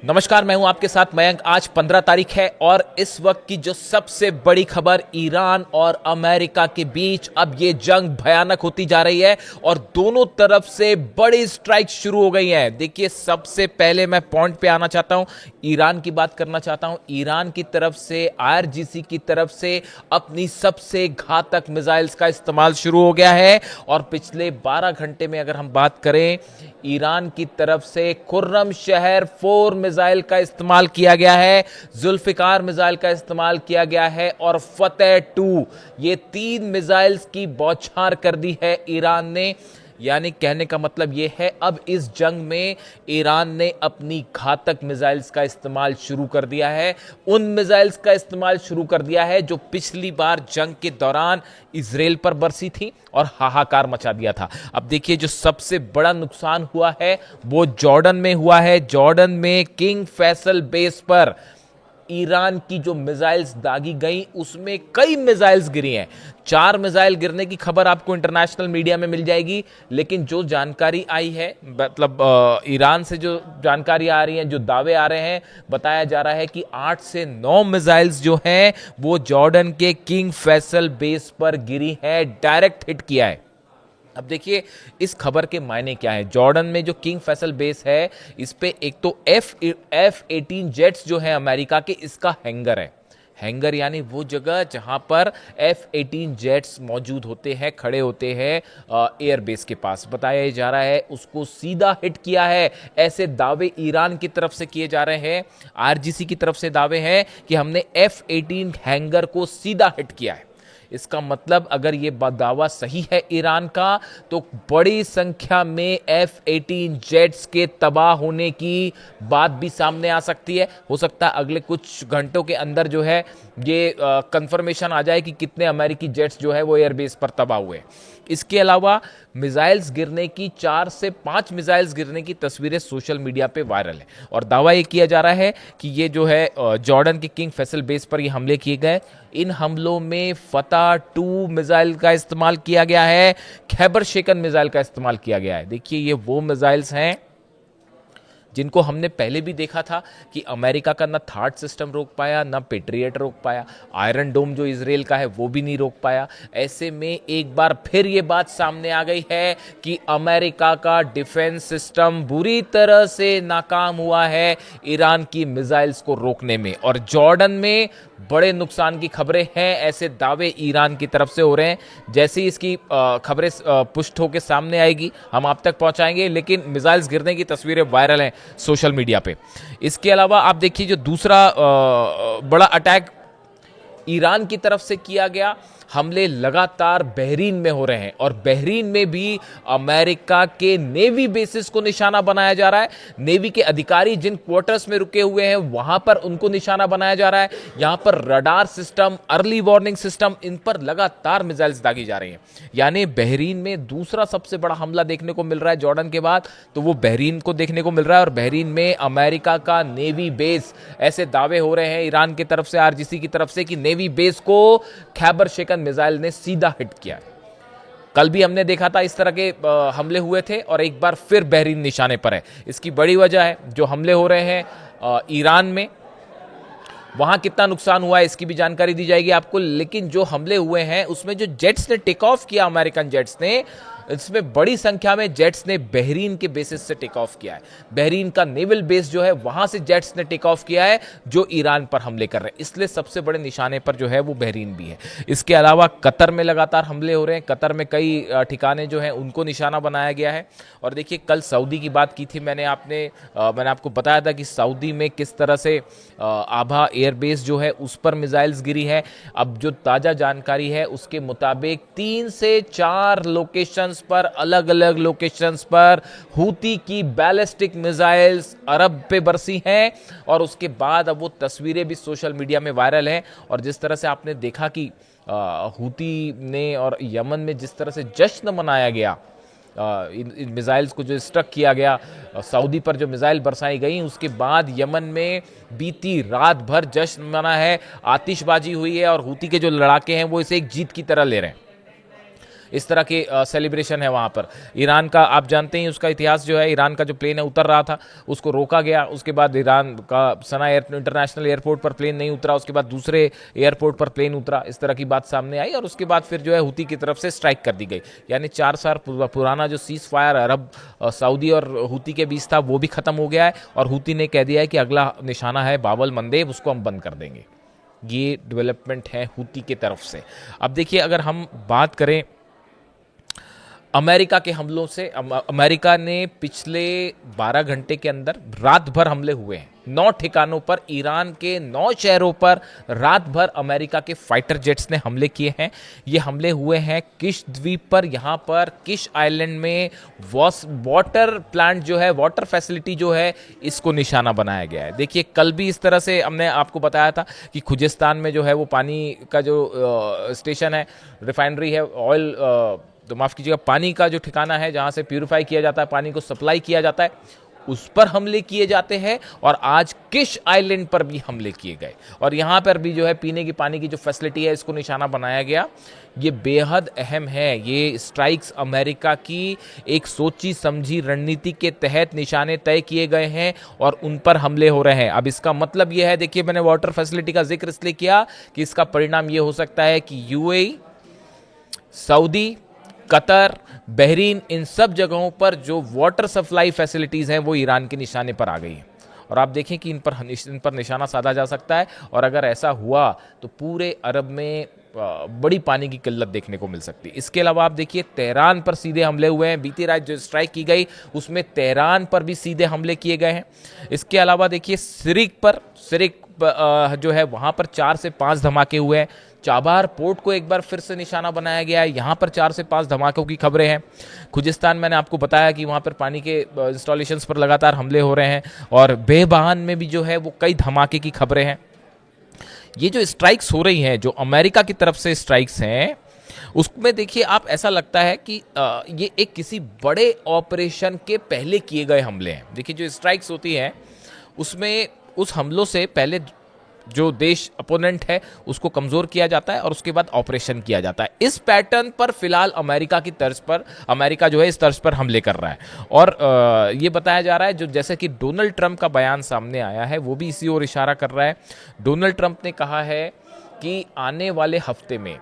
नमस्कार, मैं हूं आपके साथ मयंक। आज 15 तारीख है और इस वक्त की जो सबसे बड़ी खबर, ईरान और अमेरिका के बीच अब ये जंग भयानक होती जा रही है और दोनों तरफ से बड़ी स्ट्राइक शुरू हो गई हैं। देखिए, सबसे पहले मैं पॉइंट पे आना चाहता हूं, ईरान की बात करना चाहता हूं। ईरान की तरफ से, आईआरजीसी की तरफ से अपनी सबसे घातक मिसाइल्स का इस्तेमाल शुरू हो गया है और पिछले 12 घंटे में अगर हम बात करें, ईरान की तरफ से खुर्रम शहर 4 मिसाइल का इस्तेमाल किया गया है, जुल्फिकार मिसाइल का इस्तेमाल किया गया है और फतेह 2, ये 3 मिसाइल्स की बौछार कर दी है ईरान ने। यानी कहने का मतलब यह है, अब इस जंग में ईरान ने अपनी घातक मिसाइल्स का इस्तेमाल शुरू कर दिया है। उन मिसाइल्स का इस्तेमाल शुरू कर दिया है जो पिछली बार जंग के दौरान इजराइल पर बरसी थी और हाहाकार मचा दिया था। अब देखिए, जो सबसे बड़ा नुकसान हुआ है वो जॉर्डन में हुआ है। जॉर्डन में किंग फैसल बेस पर ईरान की जो मिसाइल्स दागी गई, उसमें कई मिसाइल्स गिरी हैं। 4 मिसाइल गिरने की खबर आपको इंटरनेशनल मीडिया में मिल जाएगी, लेकिन जो जानकारी आई है, मतलब ईरान से जो जानकारी आ रही है, जो दावे आ रहे हैं, बताया जा रहा है कि 8 से 9 मिसाइल्स जो हैं वो जॉर्डन के किंग फैसल बेस पर गिरी है, डायरेक्ट हिट किया है। अब देखिए, इस खबर के मायने क्या है। जॉर्डन में जो किंग फैसल बेस है, इस पे एक तो F-18 जेट्स जो है अमेरिका के, इसका हैंगर है। हैंगर यानी वो जगह जहां पर F-18 जेट्स मौजूद होते हैं, खड़े होते हैं एयरबेस के पास। बताया जा रहा है उसको सीधा हिट किया है, ऐसे दावे ईरान की तरफ से किए जा रहे हैं। आईआरजीसी की तरफ से दावे हैं कि हमने F-18 हैंगर को सीधा हिट किया है। इसका मतलब अगर ये दावा सही है ईरान का, तो बड़ी संख्या में F-18 जेट्स के तबाह होने की बात भी सामने आ सकती है। हो सकता है अगले कुछ घंटों के अंदर जो है ये कंफर्मेशन आ जाए कि कितने अमेरिकी जेट्स जो है वो एयरबेस पर तबाह हुए। इसके अलावा मिसाइल्स गिरने की, 4 से 5 मिसाइल्स गिरने की तस्वीरें सोशल मीडिया पे वायरल है और दावा ये किया जा रहा है कि ये जो है जॉर्डन के किंग फैसल बेस पर ये हमले किए गए। इन हमलों में फतेह 2 मिसाइल का इस्तेमाल किया गया है, खैबर शेकन मिसाइल का इस्तेमाल किया गया है। देखिए, ये वो मिसाइल्स हैं जिनको हमने पहले भी देखा था कि अमेरिका का ना थार्ड सिस्टम रोक पाया, ना पेट्रियट रोक पाया, आयरन डोम जो इजराइल का है वो भी नहीं रोक पाया। ऐसे में एक बार फिर ये बात सामने आ गई है कि अमेरिका का डिफेंस सिस्टम बुरी तरह से नाकाम हुआ है ईरान की मिसाइल्स को रोकने में और जॉर्डन में बड़े नुकसान की खबरें हैं, ऐसे दावे ईरान की तरफ से हो रहे हैं। जैसे ही इसकी खबरें पुष्ट होकर सामने आएगी, हम आप तक पहुंचाएंगे, लेकिन मिसाइल्स गिरने की तस्वीरें वायरल हैं सोशल मीडिया पे। इसके अलावा आप देखिए, जो दूसरा बड़ा अटैक ईरान की तरफ से किया गया, हमले लगातार बहरीन में हो रहे हैं और बहरीन में भी अमेरिका के नेवी बेसिस को निशाना बनाया जा रहा है। नेवी के अधिकारी जिन क्वार्टर्स में रुके हुए हैं वहां पर उनको निशाना बनाया जा रहा है। यहां पर radar system, early warning system, इन पर लगातार मिसाइल्स दागी जा रही हैं। यानी बहरीन में दूसरा सबसे बड़ा हमला देखने को मिल रहा है जॉर्डन के बाद, तो वो बहरीन को देखने को मिल रहा है और बहरीन में अमेरिका का नेवी बेस, ऐसे दावे हो रहे हैं ईरान की तरफ से, आईआरजीसी की तरफ से, कि नेवी बेस को खैबर शेकन मिसाइल ने सीधा हिट किया। कल भी हमने देखा था इस तरह के हमले हुए थे और एक बार फिर बहरीन निशाने पर है। इसकी बड़ी वजह है जो हमले हो रहे हैं ईरान में, वहां कितना नुकसान हुआ है इसकी भी जानकारी दी जाएगी आपको। लेकिन जो हमले हुए हैं उसमें जो जेट्स ने टेक ऑफ किया, अमेरिकन जेट्स ने, इसमें बड़ी संख्या में जेट्स ने बहरीन के बेसिस से टेक ऑफ किया है। बहरीन का नेवल बेस जो है वहां से जेट्स ने टेक ऑफ किया है जो ईरान पर हमले कर रहे हैं, इसलिए सबसे बड़े निशाने पर जो है वो बहरीन भी है। इसके अलावा कतर में लगातार हमले हो रहे हैं, कतर में कई ठिकाने जो हैं उनको निशाना बनाया गया है। और देखिए, कल सऊदी की बात की थी मैंने आपको बताया था कि सऊदी में किस तरह से आभा एयरबेस जो है उस पर मिसाइल्स गिरी है। अब जो ताजा जानकारी है उसके मुताबिक 3 से 4 लोकेशंस पर, अलग अलग लोकेशंस पर हूती की बैलिस्टिक मिसाइल्स अरब पे बरसी हैं और उसके बाद अब वो तस्वीरें भी सोशल मीडिया में वायरल हैं। और जिस तरह से आपने देखा कि हूती ने और यमन में जिस तरह से जश्न मनाया गया, इन मिसाइल्स को जो स्ट्रक किया गया, सऊदी पर जो मिसाइल बरसाई गई, उसके बाद यमन में बीती रात भर जश्न मना है, आतिशबाजी हुई है और हूती के जो लड़ाके हैं वो इसे एक जीत की तरह ले रहे हैं। इस तरह के सेलिब्रेशन है वहाँ पर। ईरान का आप जानते हैं उसका इतिहास जो है, ईरान का जो प्लेन है उतर रहा था, उसको रोका गया, उसके बाद ईरान का सना इंटरनेशनल एयरपोर्ट पर प्लेन नहीं उतरा, उसके बाद दूसरे एयरपोर्ट पर प्लेन उतरा, इस तरह की बात सामने आई और उसके बाद फिर जो है हूती की तरफ से स्ट्राइक कर दी गई। यानी 4 साल पुराना जो सीज फायर अरब सऊदी और हूती के बीच था वो भी खत्म हो गया है और हूती ने कह दिया है कि अगला निशाना है बाब अल मंदेब, उसको हम बंद कर देंगे। ये डेवलपमेंट है हूती की तरफ से। अब देखिए अगर हम बात करें अमेरिका के हमलों से, अमेरिका ने पिछले 12 घंटे के अंदर रात भर हमले हुए हैं 9 ठिकानों पर, ईरान के 9 शहरों पर रात भर अमेरिका के फाइटर जेट्स ने हमले किए हैं। ये हमले हुए हैं किश द्वीप पर, यहाँ पर किश आइलैंड में वाटर प्लांट जो है, वाटर फैसिलिटी जो है, इसको निशाना बनाया गया है। देखिए कल भी इस तरह से हमने आपको बताया था कि खुजिस्तान में जो है वो पानी का जो स्टेशन है, रिफाइनरी है, ऑयल तो माफ़ कीजिएगा पानी का जो ठिकाना है जहाँ से प्यूरिफाई किया जाता है, पानी को सप्लाई किया जाता है, उस पर हमले किए जाते हैं। और आज किश आइलैंड पर भी हमले किए गए और यहाँ पर भी जो है पीने की पानी की जो फैसिलिटी है इसको निशाना बनाया गया। ये बेहद अहम है। ये स्ट्राइक्स अमेरिका की एक सोची समझी रणनीति के तहत निशाने तय किए गए हैं और उन पर हमले हो रहे हैं। अब इसका मतलब ये है, देखिए मैंने वाटर फैसिलिटी का जिक्र इसलिए किया कि इसका परिणाम ये हो सकता है कि यूएई, सऊदी, कतर, बहरीन, इन सब जगहों पर जो वाटर सप्लाई फैसिलिटीज़ हैं वो ईरान के निशाने पर आ गई हैं और आप देखें कि इन पर निशाना साधा जा सकता है। और अगर ऐसा हुआ तो पूरे अरब में बड़ी पानी की किल्लत देखने को मिल सकती है। इसके अलावा आप देखिए तेहरान पर सीधे हमले हुए हैं। बीती रात जो स्ट्राइक की गई उसमें तेहरान पर भी सीधे हमले किए गए हैं। इसके अलावा देखिए सिरिक जो है वहाँ पर 4 से 5 धमाके हुए हैं। चाबार पोर्ट को एक बार फिर से निशाना बनाया गया है, यहाँ पर 4 से 5 धमाकों की खबरें हैं। खुजिस्तान मैंने आपको बताया कि वहाँ पर पानी के इंस्टॉलेशंस पर लगातार हमले हो रहे हैं और बेबहान में भी जो है वो कई धमाके की खबरें हैं। ये जो स्ट्राइक्स हो रही हैं, जो अमेरिका की तरफ से स्ट्राइक्स हैं, उसमें देखिए आप ऐसा लगता है कि ये एक किसी बड़े ऑपरेशन के पहले किए गए हमले हैं। देखिए जो स्ट्राइक्स होती हैं उसमें उस हमलों से पहले जो देश अपोनेंट है उसको कमज़ोर किया जाता है और उसके बाद ऑपरेशन किया जाता है। इस पैटर्न पर फिलहाल अमेरिका की तर्ज पर, अमेरिका जो है इस तर्ज पर हमले कर रहा है और ये बताया जा रहा है, जो जैसे कि डोनाल्ड ट्रंप का बयान सामने आया है वो भी इसी ओर इशारा कर रहा है। डोनाल्ड ट्रंप ने कहा है कि आने वाले हफ्ते में,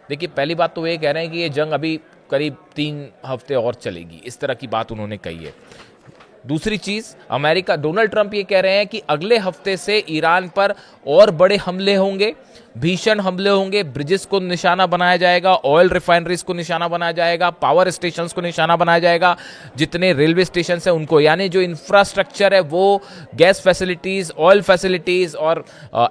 देखिए पहली बात तो ये कह रहे हैं कि ये जंग अभी करीब 3 हफ्ते और चलेगी, इस तरह की बात उन्होंने कही है। दूसरी चीज, अमेरिका, डोनाल्ड ट्रंप ये कह रहे हैं कि अगले हफ्ते से ईरान पर और बड़े हमले होंगे, भीषण हमले होंगे, ब्रिजेस को निशाना बनाया जाएगा, ऑयल रिफाइनरीज को निशाना बनाया जाएगा, पावर स्टेशंस को निशाना बनाया जाएगा, जितने रेलवे स्टेशन है उनको, यानी जो इंफ्रास्ट्रक्चर है वो गैस फैसिलिटीज, ऑयल फैसिलिटीज और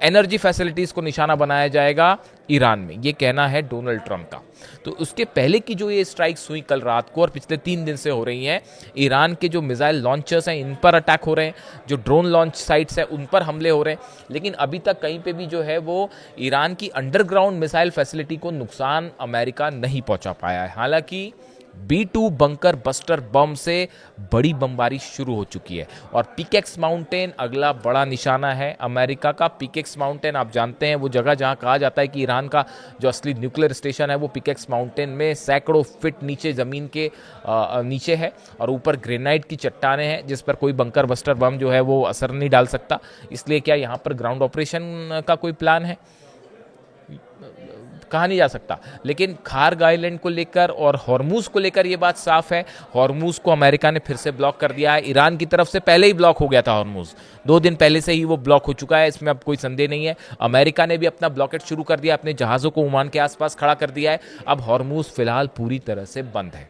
एनर्जी फैसिलिटीज को निशाना बनाया जाएगा ईरान में। ये कहना है डोनाल्ड ट्रंप का। तो उसके पहले की जो ये स्ट्राइक्स हुई कल रात को और पिछले 3 दिन से हो रही हैं, ईरान के जो मिसाइल लॉन्चर्स हैं इन पर अटैक हो रहे हैं, जो ड्रोन लॉन्च साइट्स हैं उन पर हमले हो रहे हैं, लेकिन अभी तक कहीं पे भी जो है वो ईरान की अंडरग्राउंड मिसाइल फैसिलिटी को नुकसान अमेरिका नहीं पहुंचा पाया है। हालांकि B2 बंकर बस्टर बम से बड़ी बमबारी शुरू हो चुकी है और पिकेक्स माउंटेन अगला बड़ा निशाना है अमेरिका का। पिकेक्स माउंटेन आप जानते हैं वो जगह जहां कहा जाता है कि ईरान का जो असली न्यूक्लियर स्टेशन है वो पिकेक्स माउंटेन में सैकड़ों फीट नीचे ज़मीन के नीचे है और ऊपर ग्रेनाइट की चट्टानें हैं जिस पर कोई बंकर बस्टर बम जो है वो असर नहीं डाल सकता। इसलिए क्या यहाँ पर ग्राउंड ऑपरेशन का कोई प्लान है, कहा नहीं जा सकता। लेकिन खार्ग आइलैंड को लेकर और हॉर्मूज को लेकर ये बात साफ है। हॉर्मूज को अमेरिका ने फिर से ब्लॉक कर दिया है। ईरान की तरफ से पहले ही ब्लॉक हो गया था हॉर्मूज, 2 दिन पहले से ही वो ब्लॉक हो चुका है, इसमें अब कोई संदेह नहीं है। अमेरिका ने भी अपना ब्लॉकेट शुरू कर दिया, अपने जहाज़ों को ओमान के आसपास खड़ा कर दिया है। अब हॉर्मूज फिलहाल पूरी तरह से बंद है,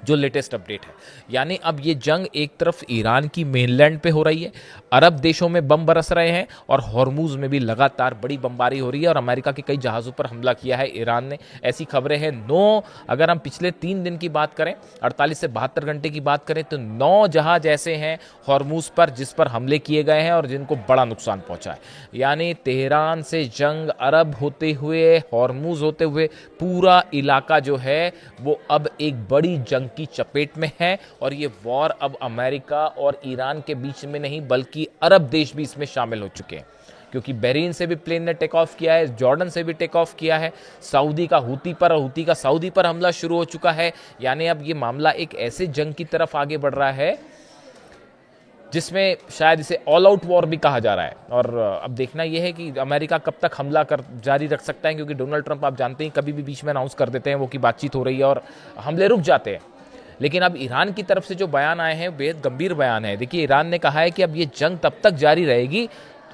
जो लेटेस्ट अपडेट है। यानी अब ये जंग एक तरफ ईरान की मेनलैंड पे हो रही है, अरब देशों में बम बरस रहे हैं और हॉर्मूज में भी लगातार बड़ी बमबारी हो रही है और अमेरिका के कई जहाज़ों पर हमला किया है ईरान ने, ऐसी खबरें हैं। 9, अगर हम पिछले 3 दिन की बात करें, 48 से 72 घंटे की बात करें तो 9 जहाज ऐसे हैं हॉर्मूज पर जिस पर हमले किए गए हैं और जिनको बड़ा नुकसान पहुंचा है। यानी तेहरान से जंग, अरब होते हुए, हॉर्मूज होते हुए पूरा इलाका जो है वो अब एक बड़ी जंग की चपेट में है और ये वॉर अब अमेरिका और ईरान के बीच में नहीं बल्कि अरब देश भी इसमें शामिल हो चुके हैं, क्योंकि बहरीन से भी प्लेन ने टेक ऑफ किया है, जॉर्डन से भी टेक ऑफ किया है, सऊदी का हूती पर और हूती का सऊदी पर हमला शुरू हो चुका है। यानी अब ये मामला एक ऐसे जंग की तरफ आगे बढ़ रहा है जिसमें शायद इसे ऑल आउट वॉर भी कहा जा रहा है। और अब देखना यह है कि अमेरिका कब तक हमला कर जारी रख सकता है, क्योंकि डोनाल्ड ट्रंप आप जानते हैं कभी भी बीच में अनाउंस कर देते हैं वो कि बातचीत हो रही है और हमले रुक जाते हैं। लेकिन अब ईरान की तरफ से जो बयान आए हैं बेहद गंभीर बयान है। देखिए, ईरान ने कहा है कि अब ये जंग तब तक जारी रहेगी,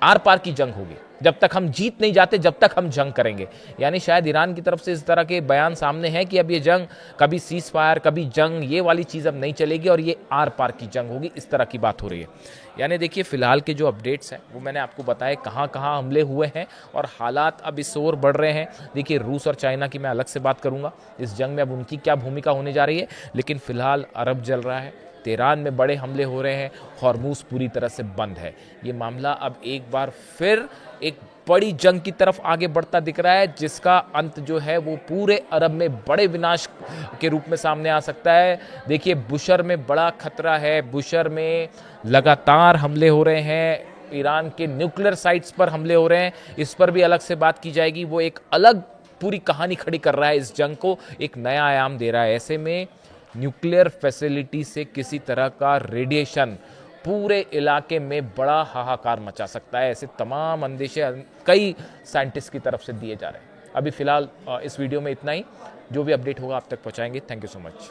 आर पार की जंग होगी, जब तक हम जीत नहीं जाते जब तक हम जंग करेंगे। यानी शायद ईरान की तरफ से इस तरह के बयान सामने हैं कि अब ये जंग कभी सीज फायर कभी जंग, ये वाली चीज़ अब नहीं चलेगी और ये आर पार की जंग होगी, इस तरह की बात हो रही है। यानी देखिए, फिलहाल के जो अपडेट्स हैं वो मैंने आपको बताए कहाँ कहाँ हमले हुए हैं और हालात अब इस ओर बढ़ रहे हैं। देखिए, रूस और चाइना की मैं अलग से बात करूँगा इस जंग में, अब उनकी क्या भूमिका होने जा रही है। लेकिन फिलहाल अरब जल रहा है, तेहरान में बड़े हमले हो रहे हैं, हॉर्मूज पूरी तरह से बंद है। ये मामला अब एक बार फिर एक बड़ी जंग की तरफ आगे बढ़ता दिख रहा है, जिसका अंत जो है वो पूरे अरब में बड़े विनाश के रूप में सामने आ सकता है। देखिए, बुशर में बड़ा खतरा है, बुशर में लगातार हमले हो रहे हैं, ईरान के न्यूक्लियर साइट्स पर हमले हो रहे हैं, इस पर भी अलग से बात की जाएगी। वो एक अलग पूरी कहानी खड़ी कर रहा है, इस जंग को एक नया आयाम दे रहा है। ऐसे में न्यूक्लियर फैसिलिटी से किसी तरह का रेडिएशन पूरे इलाके में बड़ा हाहाकार मचा सकता है। ऐसे तमाम अंदेशे कई साइंटिस्ट की तरफ से दिए जा रहे हैं। अभी फिलहाल इस वीडियो में इतना ही, जो भी अपडेट होगा आप तक पहुंचाएंगे। Thank you so much.